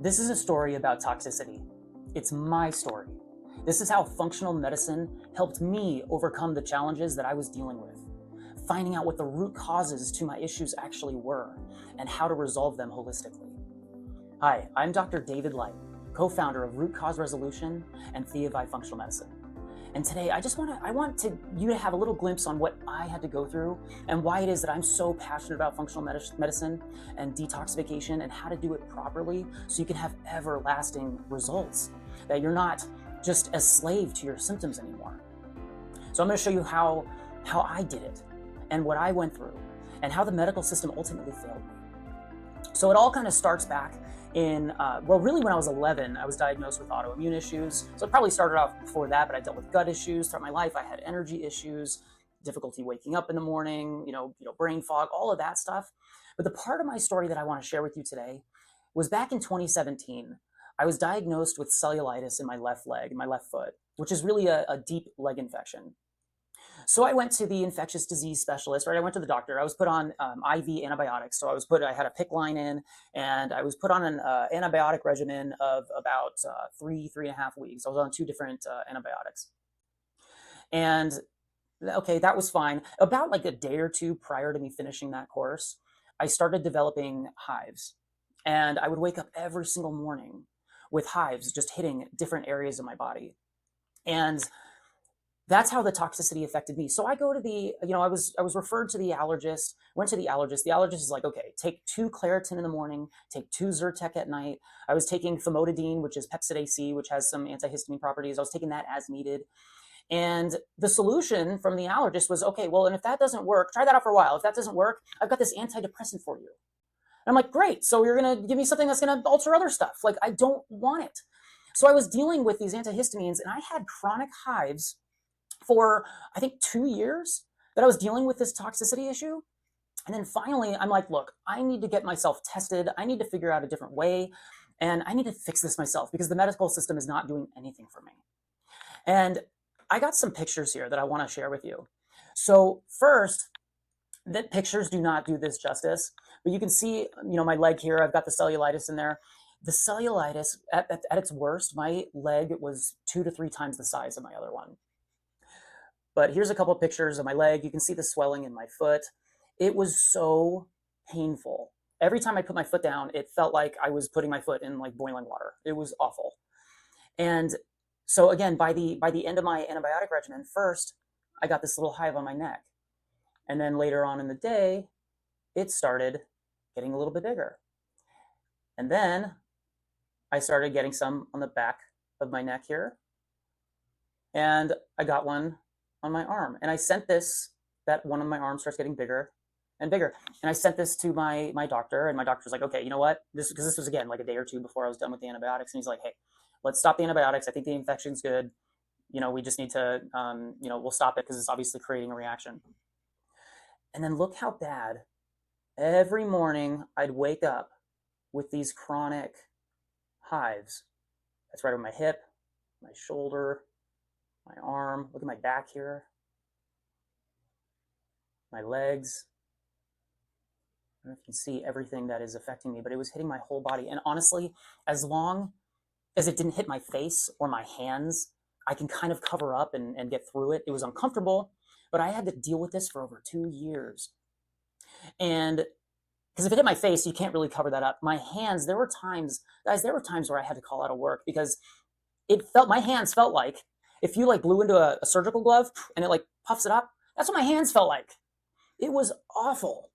This is a story about toxicity. It's my story. This is how functional medicine helped me overcome the challenges that I was dealing with, finding out what the root causes to my issues actually were, and how to resolve them holistically. Hi, I'm Dr. David Light, co-founder of Root Cause Resolution and Theovi Functional Medicine. And today I want you to have a little glimpse on what I had to go through and why it is that I'm so passionate about functional medicine and detoxification and how to do it properly so you can have everlasting results, that you're not just a slave to your symptoms anymore. So I'm going to show you how I did it and what I went through and how the medical system ultimately failed me. So it all kind of starts back in, really when I was 11, I was diagnosed with autoimmune issues. So it probably started off before that, but I dealt with gut issues throughout my life. I had energy issues, difficulty waking up in the morning, brain fog, all of that stuff. But the part of my story that I want to share with you today was back in 2017. I was diagnosed with cellulitis in my left leg, my left foot, which is really a deep leg infection. So I went to the infectious disease specialist, right? I went to the doctor. I was put on IV antibiotics. So I had a PICC line in, and I was put on an antibiotic regimen of about 3.5 weeks. I was on 2 different antibiotics. And okay, that was fine. About like a day or 2 prior to me finishing that course, I started developing hives. And I would wake up every single morning with hives just hitting different areas of my body. And that's how the toxicity affected me. So I go to I was referred to the allergist, went to the allergist. The allergist is like, okay, take 2 Claritin in the morning, take 2 Zyrtec at night. I was taking famotidine, which is Pepcid AC, which has some antihistamine properties. I was taking that as needed. And the solution from the allergist was, okay, well, and if that doesn't work, try that out for a while. If that doesn't work, I've got this antidepressant for you. And I'm like, great. So you're going to give me something that's going to alter other stuff. Like, I don't want it. So I was dealing with these antihistamines, and I had chronic hives for, I think, 2 years that I was dealing with this toxicity issue. And then finally, I'm like, look, I need to get myself tested. I need to figure out a different way. And I need to fix this myself because the medical system is not doing anything for me. And I got some pictures here that I want to share with you. So first, the pictures do not do this justice, but you can see, my leg here, I've got the cellulitis in there. The cellulitis, at its worst, my leg was 2 to 3 times the size of my other one. But here's a couple of pictures of my leg. You can see the swelling in my foot. It was so painful. Every time I put my foot down, it felt like I was putting my foot in like boiling water. It was awful. And so again, by the end of my antibiotic regimen, first, I got this little hive on my neck. And then later on in the day, it started getting a little bit bigger. And then I started getting some on the back of my neck here. And I got one on my arm. And I sent that one on my arm starts getting bigger and bigger. And I sent this to my doctor, and my doctor was like, okay, you know what? Because this was, again, like a day or 2 before I was done with the antibiotics. And he's like, hey, let's stop the antibiotics. I think the infection's good. We just need to, we'll stop it because it's obviously creating a reaction. And then look how bad. Every morning I'd wake up with these chronic hives. That's right over my hip, my shoulder, my arm. Look at my back here, my legs. I don't know if you can see everything that is affecting me, but it was hitting my whole body. And honestly, as long as it didn't hit my face or my hands, I can kind of cover up and get through it. It was uncomfortable, but I had to deal with this for over 2 years. And because if it hit my face, you can't really cover that up. My hands, there were times where I had to call out of work because my hands felt like if you like blew into a surgical glove and it like puffs it up, that's what my hands felt like. It was awful.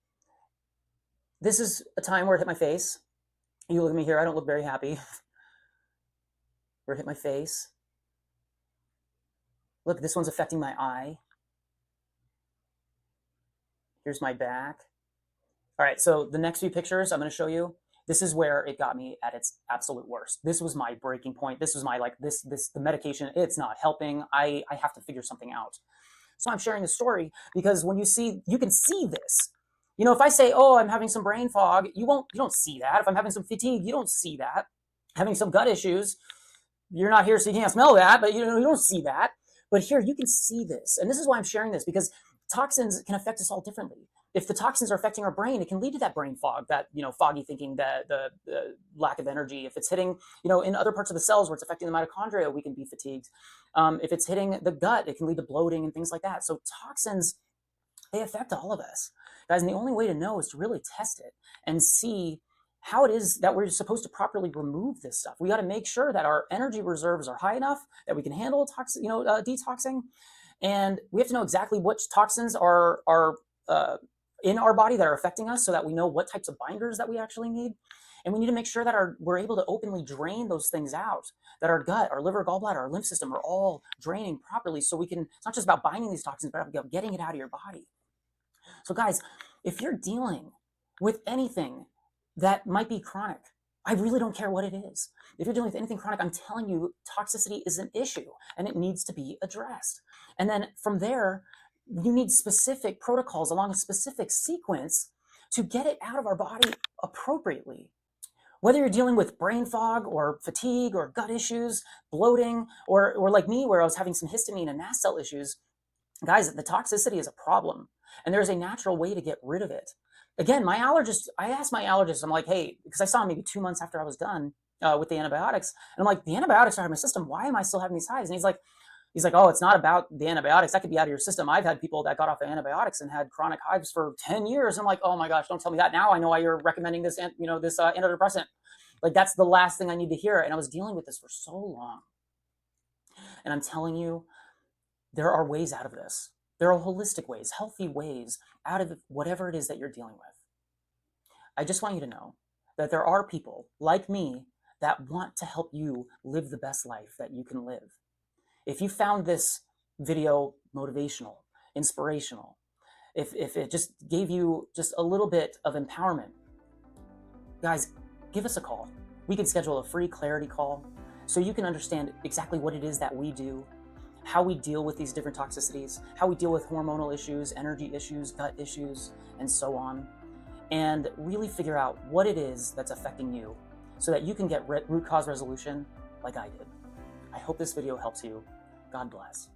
This is a time where it hit my face. You look at me here, I don't look very happy. Where it hit my face. Look, this one's affecting my eye. Here's my back. All right, so the next few pictures I'm going to show you, this is where it got me at its absolute worst. This was my breaking point. This was my, the medication, it's not helping. I have to figure something out. So I'm sharing the story because when you can see this. If I say, oh, I'm having some brain fog, you don't see that. If I'm having some fatigue, you don't see that. Having some gut issues, you're not here so you can't smell that, but you don't see that. But here you can see this. And this is why I'm sharing this, because toxins can affect us all differently. if the toxins are affecting our brain, it can lead to that brain fog, that, foggy thinking, the lack of energy. If it's hitting, in other parts of the cells where it's affecting the mitochondria, we can be fatigued. If it's hitting the gut, it can lead to bloating and things like that. So toxins, they affect all of us, guys. And the only way to know is to really test it and see how it is that we're supposed to properly remove this stuff. We got to make sure that our energy reserves are high enough that we can handle detoxing. And we have to know exactly which toxins are in our body that are affecting us, so that we know what types of binders that we actually need. And we need to make sure that we're able to openly drain those things out, that our gut, our liver, gallbladder, our lymph system are all draining properly, so we can, it's not just about binding these toxins, but about getting it out of your body. So guys, if you're dealing with anything that might be chronic, I really don't care what it is. If you're dealing with anything chronic, I'm telling you, toxicity is an issue and it needs to be addressed. And then from there, you need specific protocols along a specific sequence to get it out of our body appropriately. Whether you're dealing with brain fog or fatigue or gut issues, bloating, or like me, where I was having some histamine and mast cell issues, guys, the toxicity is a problem, and there's a natural way to get rid of it. Again, I asked my allergist, I'm like, hey, because I saw him maybe 2 months after I was done with the antibiotics, and I'm like, the antibiotics are in my system. Why am I still having these hives? And he's like, oh, it's not about the antibiotics. That could be out of your system. I've had people that got off the antibiotics and had chronic hives for 10 years. And I'm like, oh my gosh, don't tell me that. Now I know why you're recommending this, this antidepressant. Like, that's the last thing I need to hear. And I was dealing with this for so long. And I'm telling you, there are ways out of this. There are holistic ways, healthy ways out of whatever it is that you're dealing with. I just want you to know that there are people like me that want to help you live the best life that you can live. If you found this video motivational, inspirational, if it just gave you just a little bit of empowerment, guys, give us a call. We can schedule a free clarity call so you can understand exactly what it is that we do, how we deal with these different toxicities, how we deal with hormonal issues, energy issues, gut issues, and so on, and really figure out what it is that's affecting you so that you can get root cause resolution like I did. I hope this video helps you. God bless.